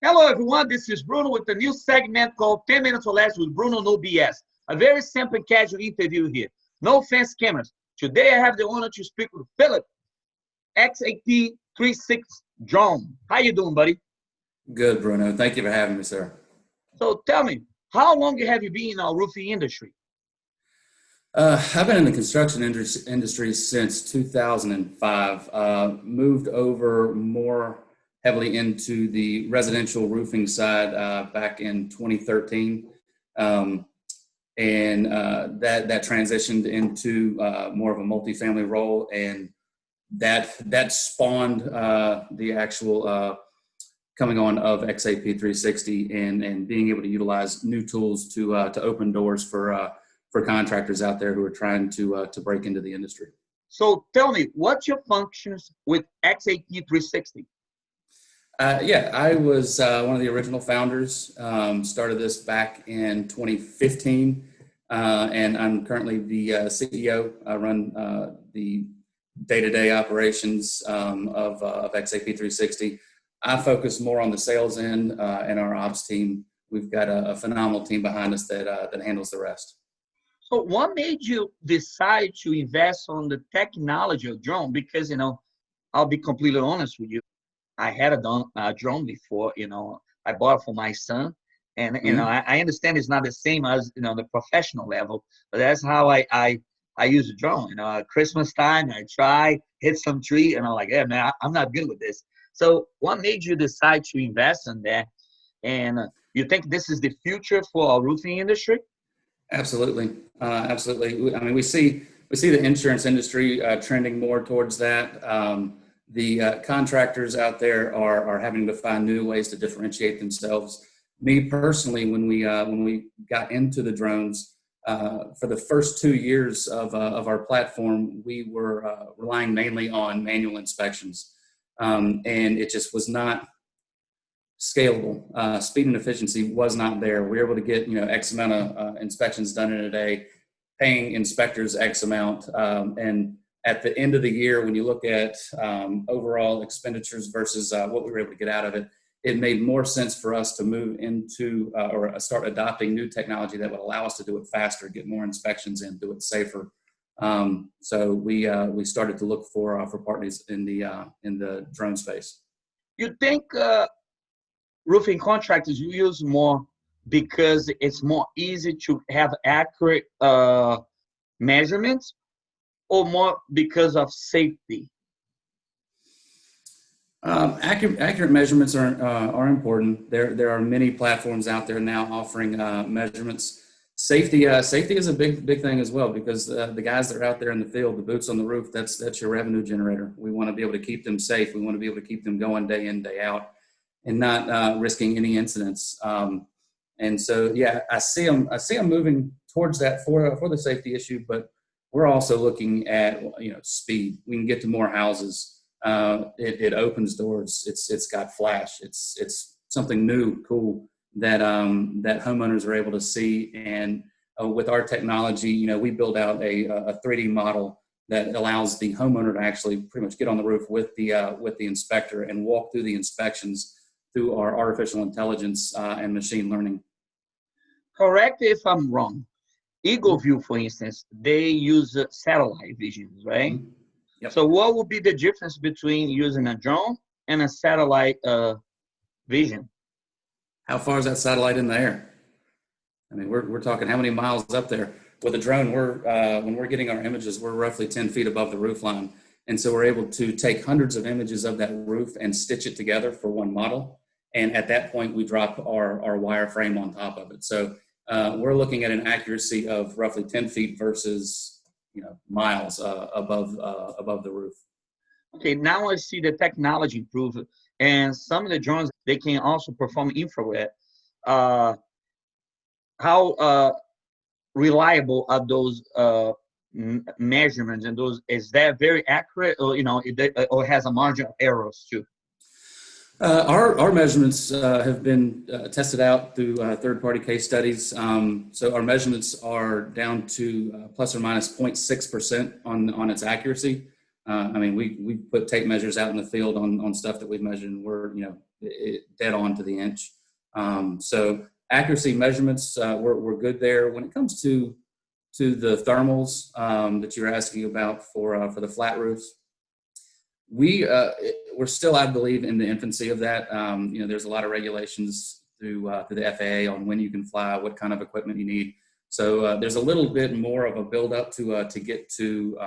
Hello, everyone. This is Bruno with a new segment called 10 Minutes or Less with Bruno No BS. A very simple and casual interview here. No fancy cameras. Today, I have the honor to speak with Phillip, XAP 36 drone. How you doing, buddy? Good, Bruno. Thank you for having me, sir. So tell me, how long have you been in our roofing industry? I've been in the construction industry since 2005. Moved over more heavily into the residential roofing side back in 2013, and that transitioned into more of a multifamily role, and that spawned the actual coming on of XAP 360 and being able to utilize new tools to open doors for contractors out there who are trying to break into the industry. So tell me, what's your functions with XAP 360? Yeah, I was one of the original founders. Started this back in 2015, and I'm currently the CEO. I run the day-to-day operations of XAP 360. I focus more on the sales end and our ops team. We've got a phenomenal team behind us that handles the rest. So what made you decide to invest on the technology of drone? Because, I'll be completely honest with you. I had a drone before, I bought it for my son. And, I understand it's not the same as, the professional level, but that's how I use a drone. At Christmas time, I try, hit some tree, and I'm like, yeah, man, I'm not good with this. So what made you decide to invest in that? And you think this is the future for our roofing industry? Absolutely. Absolutely. I mean, we see the insurance industry trending more towards that. The contractors out there are having to find new ways to differentiate themselves. Me personally, when we got into the drones, for the first 2 years of our platform, we were relying mainly on manual inspections. And it just was not scalable. Speed and efficiency was not there. We were able to get X amount of inspections done in a day, paying inspectors X amount. And at the end of the year, when you look at overall expenditures versus what we were able to get out of it, it made more sense for us to move into or start adopting new technology that would allow us to do it faster, get more inspections in, do it safer. So we started to look for partners in the drone space. You think roofing contractors use more because it's more easy to have accurate measurements, or more because of safety? Accurate measurements are important. There are many platforms out there now offering measurements. Safety is a big thing as well, because the guys that are out there in the field, the boots on the roof, that's your revenue generator. We want to be able to keep them safe. We want to be able to keep them going day in, day out, and not risking any incidents. And so, yeah, I see them moving towards that for the safety issue, but we're also looking at speed. We can get to more houses. It opens doors. It's got flash. It's something new, cool that homeowners are able to see. And with our technology, we build out a 3D model that allows the homeowner to actually pretty much get on the roof with the inspector and walk through the inspections through our artificial intelligence and machine learning. Correct if I'm wrong. Eagle View, for instance, they use satellite visions, right? Mm-hmm. Yep. So what would be the difference between using a drone and a satellite vision? How far is that satellite in the air? I mean, we're talking how many miles up there? With a drone, when we're getting our images, we're roughly 10 feet above the roof line. And so we're able to take hundreds of images of that roof and stitch it together for one model. And at that point, we drop our wireframe on top of it. So we're looking at an accuracy of roughly 10 feet versus miles above the roof. Okay, now I see the technology improve, and some of the drones, they can also perform infrared. How reliable are those measurements, and those, is that very accurate, or or has a margin of errors too? Our measurements have been tested out through third-party case studies. So our measurements are down to plus or minus 0.6% on its accuracy. I mean, we put tape measures out in the field on stuff that we've measured, and we're, dead on to the inch. So accuracy measurements, we're good there. When it comes to the thermals that you were asking about for the flat roofs, we're still, I believe, in the infancy of that. There's a lot of regulations through the FAA on when you can fly, what kind of equipment you need. So there's a little bit more of a build up to get to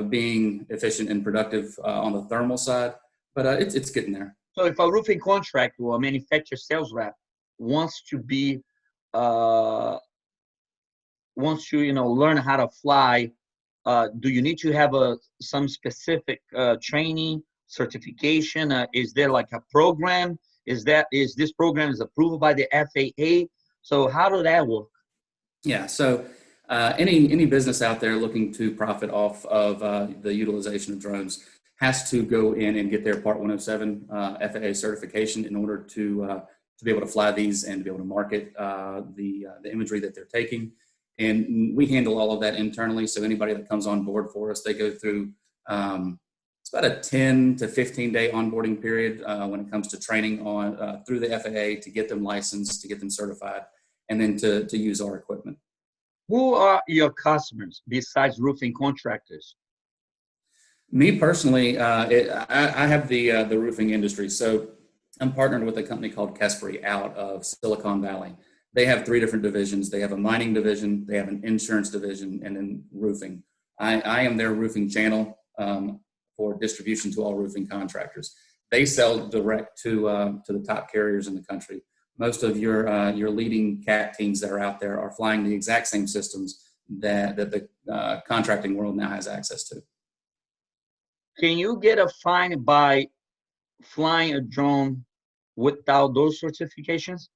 being efficient and productive on the thermal side, but it's getting there. So if a roofing contractor or a manufacturer sales rep wants to be learn how to fly, do you need to have some specific training, certification? Is there like a program? Is this program is approved by the FAA? So how does that work? Yeah. So any business out there looking to profit off of the utilization of drones has to go in and get their Part 107 FAA certification in order to be able to fly these and to be able to market the imagery that they're taking. And we handle all of that internally. So anybody that comes on board for us, they go through it's about a 10 to 15 day onboarding period when it comes to training on through the FAA to get them licensed, to get them certified, and then to use our equipment. Who are your customers besides roofing contractors? Me personally, I have the roofing industry. So I'm partnered with a company called Kesbury out of Silicon Valley. They have 3 different divisions. They have a mining division, they have an insurance division, and then roofing. I am their roofing channel for distribution to all roofing contractors. They sell direct to the top carriers in the country. Most of your leading CAT teams that are out there are flying the exact same systems that the contracting world now has access to. Can you get a fine by flying a drone without those certifications?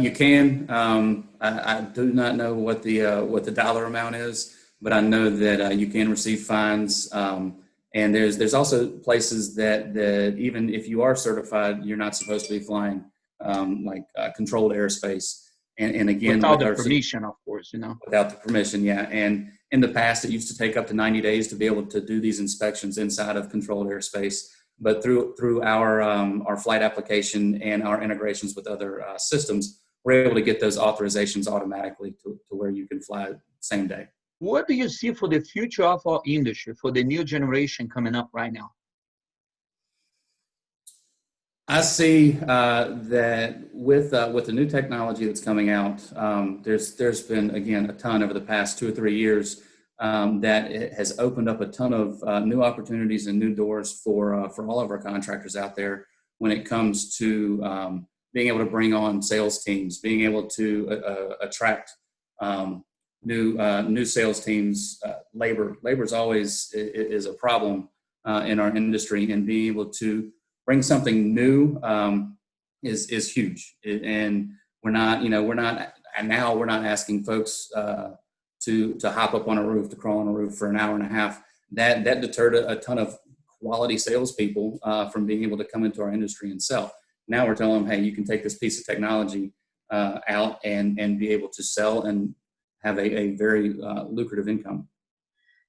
You can. I do not know what the dollar amount is, but I know that you can receive fines. And there's also places that even if you are certified, you're not supposed to be flying, like controlled airspace. And again, without the permission, of course, Without the permission, yeah. And in the past, it used to take up to 90 days to be able to do these inspections inside of controlled airspace. But through our flight application and our integrations with other systems, we're able to get those authorizations automatically to where you can fly same day. What do you see for the future of our industry, for the new generation coming up right now? I see that with the new technology that's coming out, there's been, again, a ton over the past 2 or 3 years that it has opened up a ton of new opportunities and new doors for all of our contractors out there when it comes to being able to bring on sales teams, being able to attract new sales teams. Labor is always is a problem in our industry, and being able to bring something new is huge. And we're not asking folks to hop up on a roof, to crawl on a roof for an hour and a half. That deterred a ton of quality salespeople from being able to come into our industry and sell. Now we're telling them, hey, you can take this piece of technology out and be able to sell and have a very lucrative income.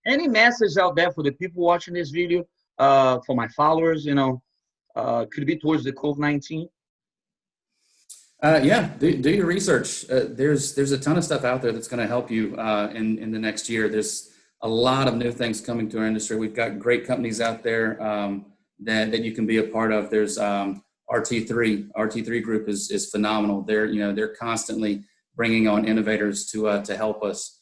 Any message out there for the people watching this video, for my followers, could it be towards the COVID-19? Yeah, do your research. There's a ton of stuff out there that's going to help you in the next year. There's a lot of new things coming to our industry. We've got great companies out there that you can be a part of. There's RT3. RT3 Group is phenomenal. They're constantly bringing on innovators to help us.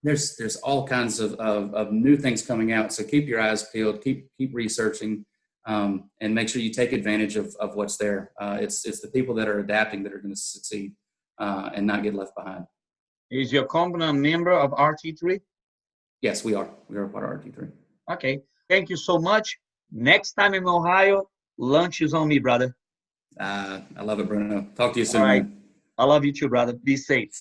There's all kinds of new things coming out. So keep your eyes peeled. Keep researching. And make sure you take advantage of what's there. It's the people that are adapting that are going to succeed and not get left behind. Is your company a member of RT3? Yes, we are. We are a part of RT3. Okay. Thank you so much. Next time in Ohio, lunch is on me, brother. I love it, Bruno. Talk to you soon. All right. Man. I love you too, brother. Be safe.